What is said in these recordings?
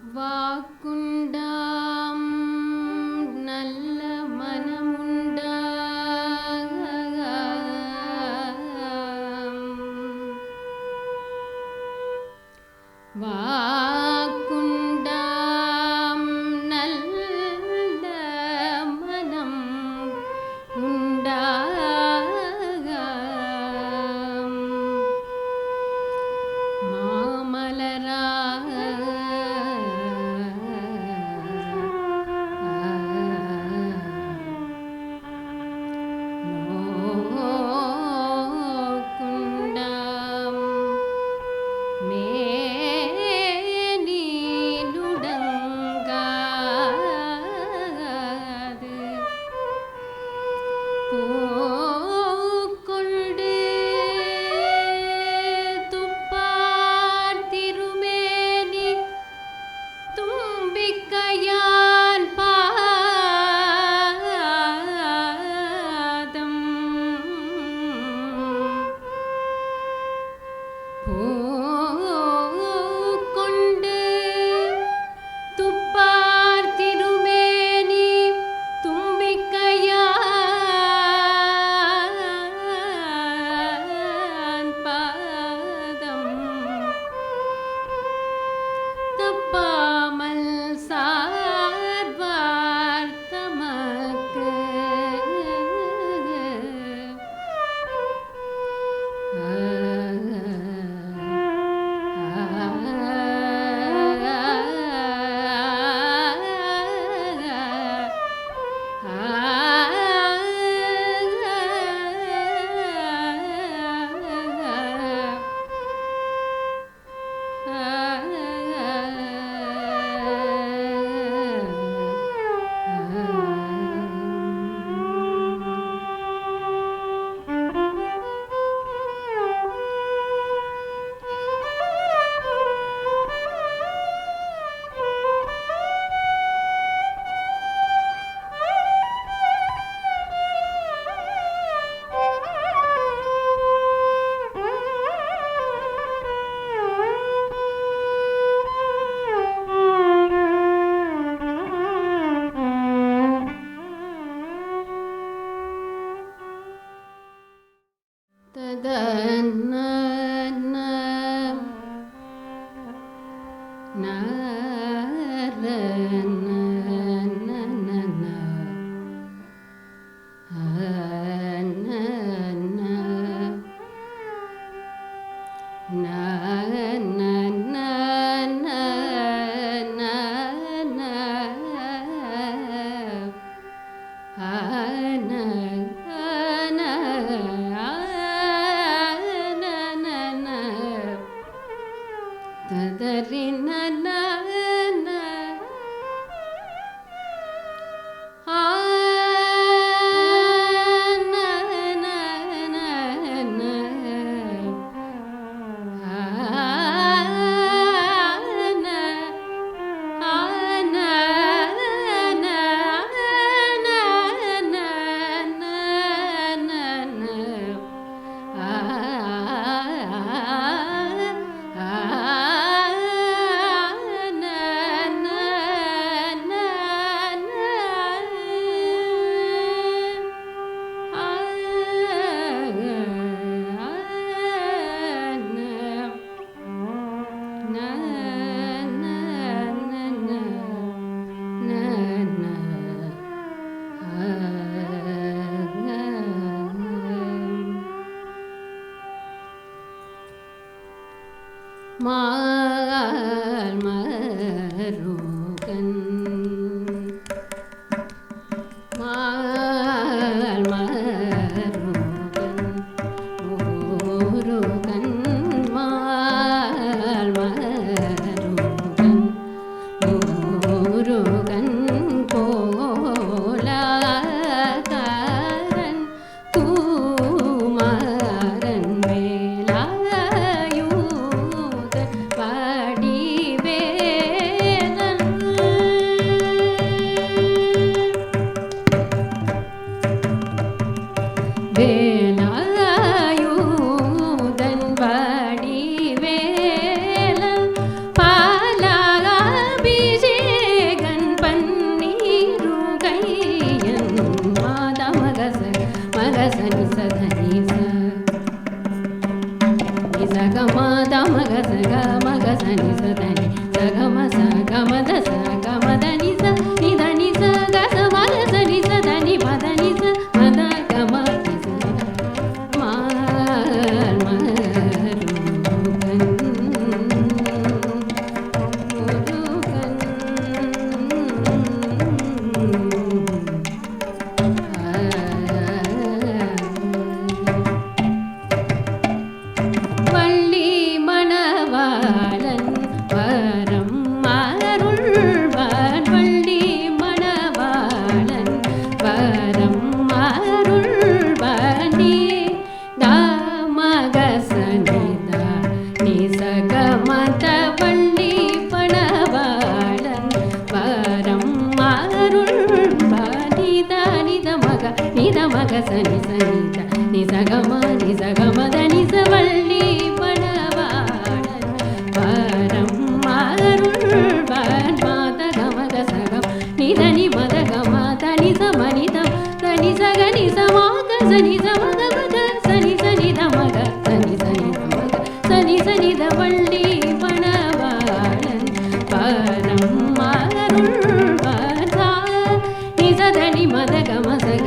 வாக்குண்டாம் நல்ல மனமுண்டாம் வாக்குண்டாம் நல்ல மனம் உண்டாம் மாமலரா ದ ಮಗ ಸನಿ ಸನಿದ ನಿಜ ಗಮ ದ ನಿಜ ವಳ್ಳಿ ಬಡವಾಳನ್ பரம்மருள்வன் மாத கமக சகம் நிதனி மத கம தனி சமனித தனி சக நிசமாக சனி சமக மக சனி சனி தமக சனி சனி தமக சனி சனி தவள்ளி பணவாளன் பரம்மருள்வன் நிசதனி மத கம சக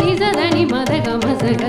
நிசதனி மத கம சக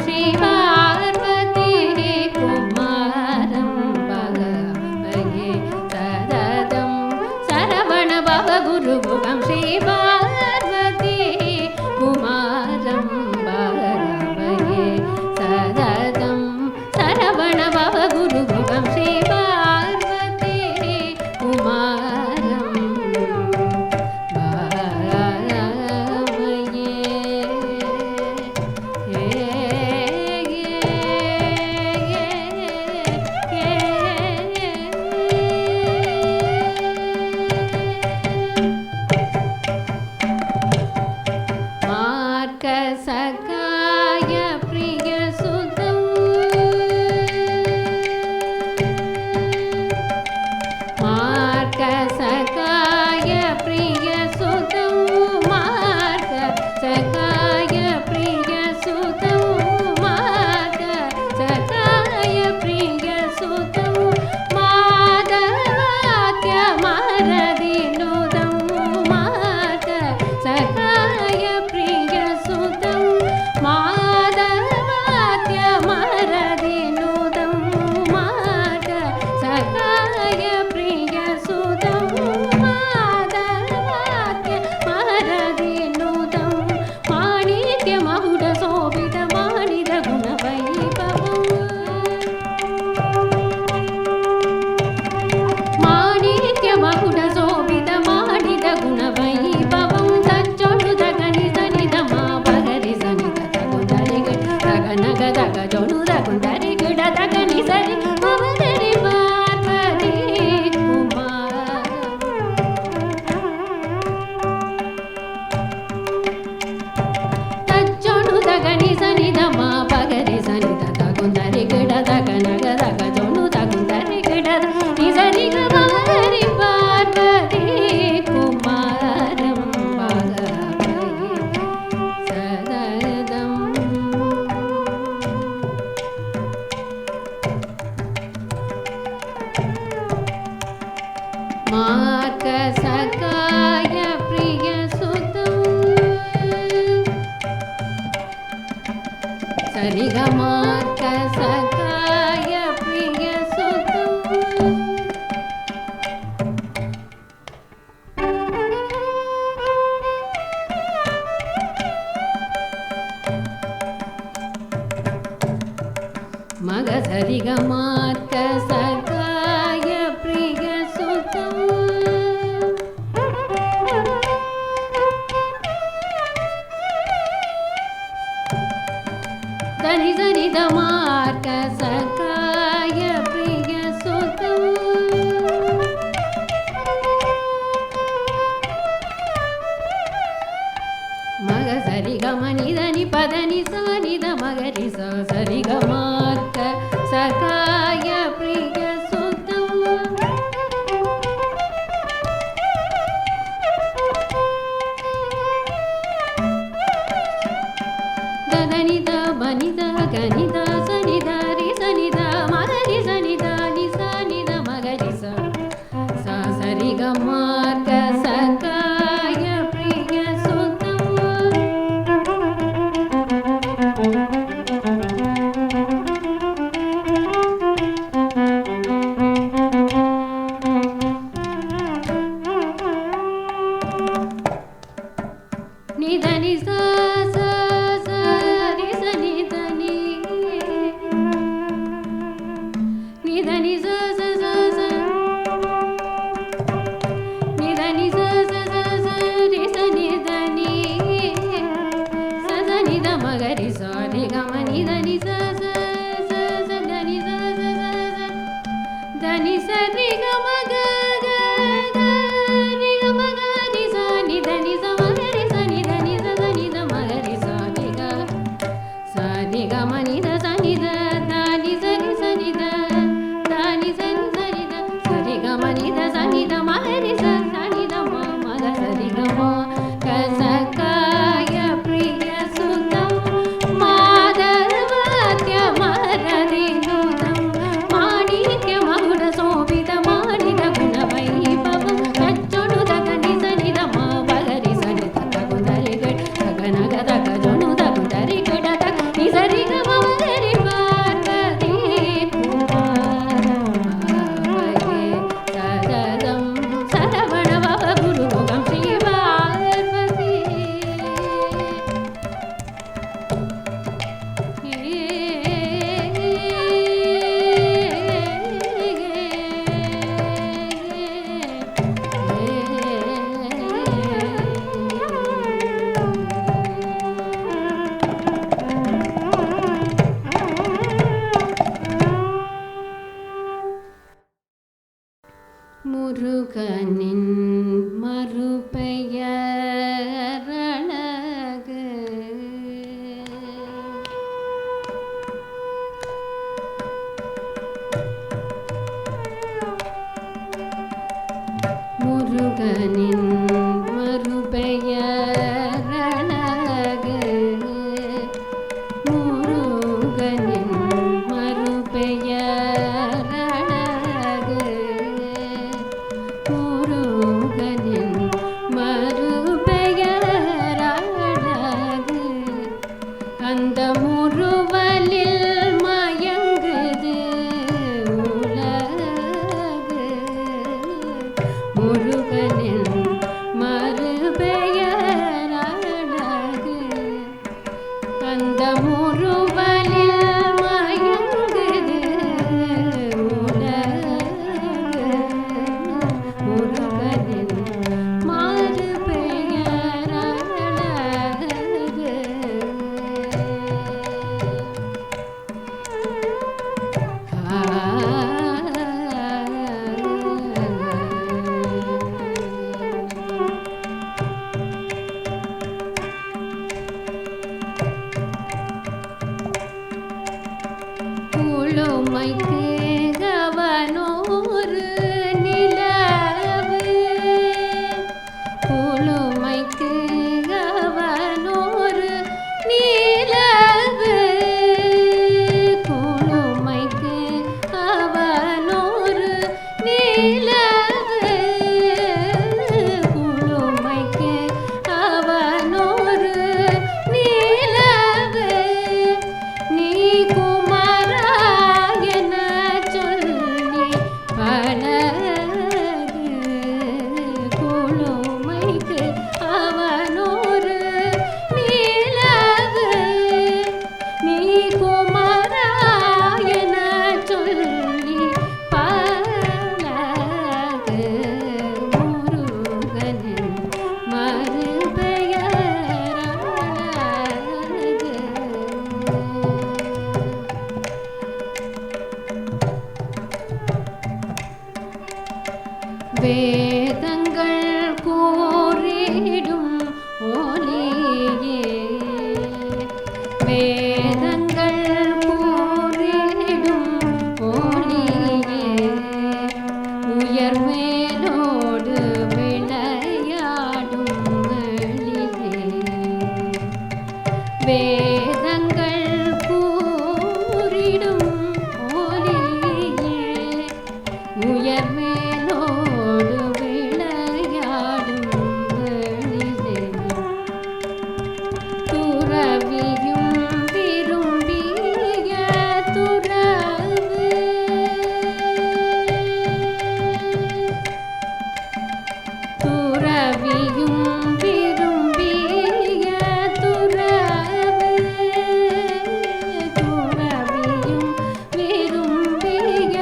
श्री पार्वती कुमारं भगवये सततं सरवण भव गुरुमुखं श्री पार्वती कुमारं भगवये सततं सरवण भव गुरुमुखं श्री पार्वती कुमारं सखाय प्रिय सुतं मार्ग सखाय प्रिय सुतं मार्ग सखाय प्रिय सुतं मार्ग सखाय प्रिय सुतं माधवाद्य मरदिनुदं मार्ग सखाय प्रिय सुतं माधवाद्य मरदिनुदं मार्ग सखाय प्रिय सुतं माधवाद्य मरदिनुदं माणिक्यमहुड शोभित मानिद गुणवैभवम् माणिक्यमहुड शोभित मानिद गुणवैभवं तच्चोडुद गणित निधम भगरि सनिध तगुदरि तगनग तग जोनुद गुंडरि गिड तगनि सरि भवदरि पार्वती कुमार तच्चोडुद गणि सनिधम भगरि सनिध तगुदरि गिड तगनग तग जोनुद गुंडरि गिड निसरि भवदरि पार्वती कुमारं भगवये सततं मार्ग सखाय प्रिय सुतं सरिग मार्ग सखाय प्रिय सुतं मग सरिग मार्ग सखाय प्रिय सुतं धनि धनि ध मार्ग सखाय प्रिय सुतं मग सरि ग मनि धनि पदनि सनि ध मगरि स सरि ग मार्ग सखाय प्रिय सुतं दनि द बनि द गनि द सनि द रि सनि द मगरि सनि द नि सनि द मगरि स सरि ग मार्ग सखाय प्रिय सुतं नि धनि स रि सनि धनि नि धनि स नि धनि स रि सनि धनि स धनि ध मगरि स रि ग मनि धनि स धनि धनि स रि ग मग रि ग मग रि स नि धनि स मगरि स नि धनि स धनि ध मगरि स रि ग मनि ध सनि ध धनि स रि सनि ध धनि स रि ध रि ग मनि ध सनि ध मगरि स सनि ध म मग सरि ग म ग सखाय प्रिय सुतं माधवाद्य मरदिनुदं माणिक्यमहुड शोभित मानिद गुणवैभवं तच्चोडुद गणि सनि ध म भगरि स முருகனின் மறுபெயரழகு முருகனின் மறுபெயரழகு முருகனின் மறுபெயரழகு அந்த முறுவலில் மயங்குது உலகு முருகனின் மறுபெயரழகு அந்த முறுவலில் மயங்குது உலகு முருகனின் மறுபெயரழகு புழுமைக்கு கவனோரு நிலவு புழுமைக்கு கவனோரு நிலவு புழுமைக்கு கவனோரு நிலவு புழுமைக்கு கவனோரு நிலவு நீ குமரா என சொல்லி பழகு குழுமைக்கு அவனோரு நிலவு நீ குமரா என சொல்லி பழகு முருகனின் மறுபெயரழகு வேதங்கள் கூறிடும் ஒலியே வேதங்கள் கூறிடும் ஒலியே உயர்வேலோடு விளையாடும் வெளியே வேதங்கள் கூறிடும் ஒலியே உயர்வேலோடு விளையாடும் வெளியே துறவியும் விரும்பிய துறவு துறவியும் விரும்பிய துறவு துறவியும் விரும்பிய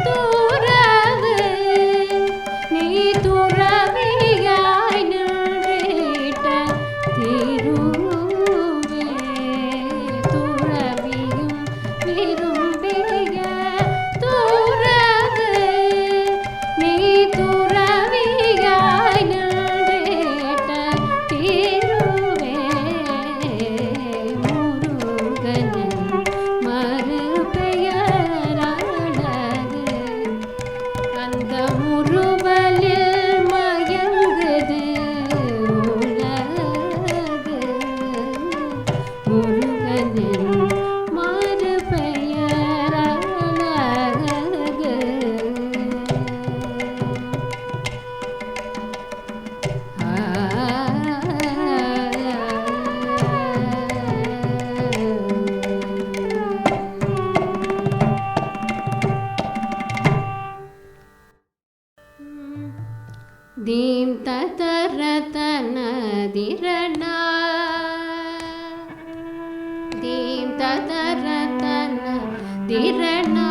துறவு நீ துறவியாய் நின்றிட்ட திருவே துறவியும் விரும்பிய துறவு நீ துறவியாய் நின்றிட்ட திருவே முருகனின் மறுபெயரழகு அந்த முறுவலில் மயங்குது உலகு முருகனின் மறுபெயரழகு தீம் ததரதன திரணா தீம் ததரதன திரணா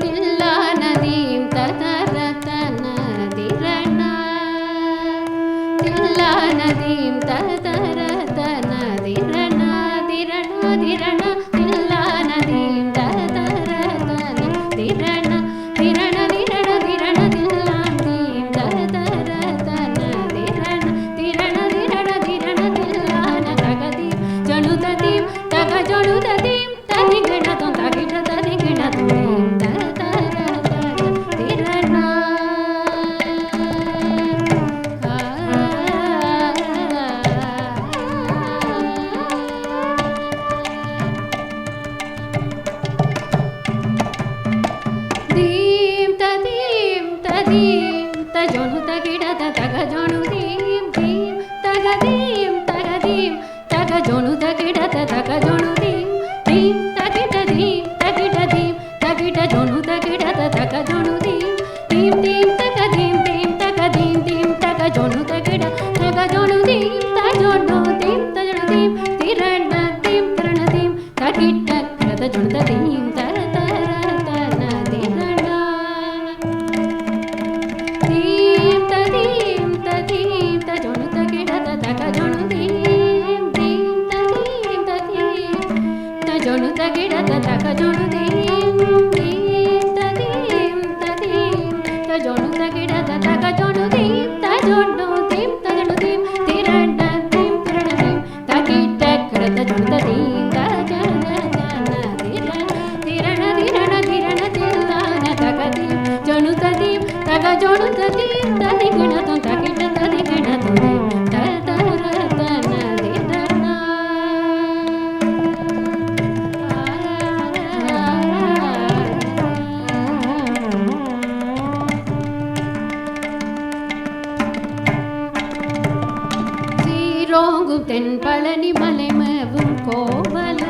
தில்லான தீம் ததரதன திரணா தில்லான தீம் ததரதன திரணா திரணா திரணா தில்லான தீம் ததரதன திரணா திரண திரண திரண தில்லான் தீம் ததரதன திரண திரண திரண திரண தில்லான தகதீம் ஜனுததீம் தக ஜனுததீம் ததிகிணதம் தகிட ததிகிணதம் தீம் ததரதன திரணா ತಗದೀಂ ತಗದೀಂ ತಗ ಜೋಣು ತಗಿಡತ ತಗ ಜೋಣು ದೀಂ ದೀಂ ತಗಿಡ ದೀಂ ತಗಿಡ ದೀಂ ತಗಿಡ ಜೋಣು ತಗಿಡತ ತಗ ಜೋಣು ದೀಂ ದೀಂ ದೀಂ ತಗ ದೀಂ ದೀಂ ತಗ ದೀಂ ದೀಂ ತಗ ಜೋಣು ತಗಿಡ ತಗ ಜೋಣು ದೀಂ ತ ಜೋಣು ದೀಂ ತ ಜೋಣು ದೀಂ ತಿರಣ ದೀಂ ತಿರಣ ದೀಂ ತಗಿಡ ಕರದ ಜೋಣು ತ ದೀಂ ತರ ತರ ತನ ತಿರಣ ದೀಂ ತ ದೀಂ ತ ದೀಂ ತ ಜೋಣು ತಗಿಡತ ತಗ ಜೋಣು ದೀಂ ದೀಂ ತ ದೀಂ ತ ದೀಂ ತ ಜೋಣು ತಗಿಡತ ತಗ ಜೋಣು ದೀಂ ದೀಂ ತ ದೀಂ ತ ದೀಂ ತ ಜೋಣು ತಗಿಡತ ತಗ ಜೋಣು ದೀಂ ತ ಜೋಣು ದೀಂ ತ ಜೋಣು ದೀಂ ತಿರಣ ದೀಂ ತಿರಣ ದೀಂ ತಗಿಡ ಕರದ ಜೋಣು ತ ದೀಂ ತ ಜನ ಜನ ತಿರಣ ತಿರಣ ತಿರಣ ತಿರಣ ತಗ ದೀಂ ಜೋಣು ತ ದೀಂ ತಗ ಜೋಣು ತ ದೀಂ ತ ದಿಗಣ ತ ತಗಿಡ ತ ದಿಗಣ ತ ದೀಂ ತ ತರ ತನ ದಿರಣ சீரோங்கும் தென்பழனி மலைமவும் கோவல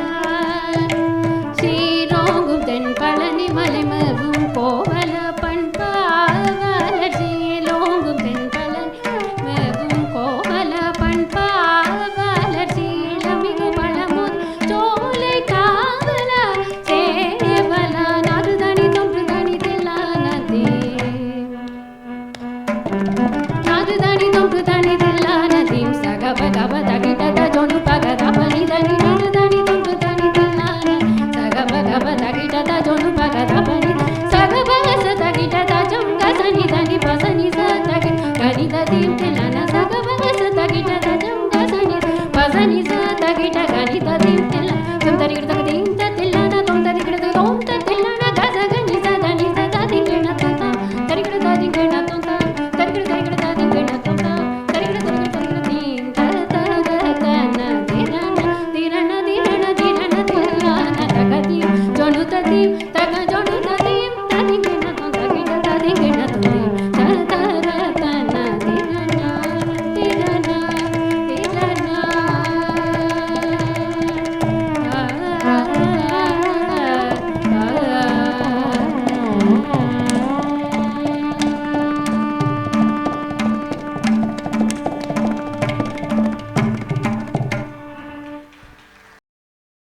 சீரோங்கும் தென்பழனி மலைமவும் கோவல பண்பாவலர் சீலோங்கும் தென்பழனி மலைமவும் கோவல பண்பாவலர் சீலமிகு பழமுத் சோலை காவல சேவல நறுதனி தொன்றுதனி தில்லானதே நறுதனி தொன்றுதனி தில்லானதீம் சகப கப தகிடத ஜொணு பகத பனிதனி நறுதனி தொன்றுதனி தில்லான சகப கப தகிடத ஜொணு பகத பனி சகப ச தகிடத ஜம் கசனி தனி பசனி ச தகி கனித தீம் தில்லான சகப ச தகிடத ஜம் கசனி பசனி ச தகிட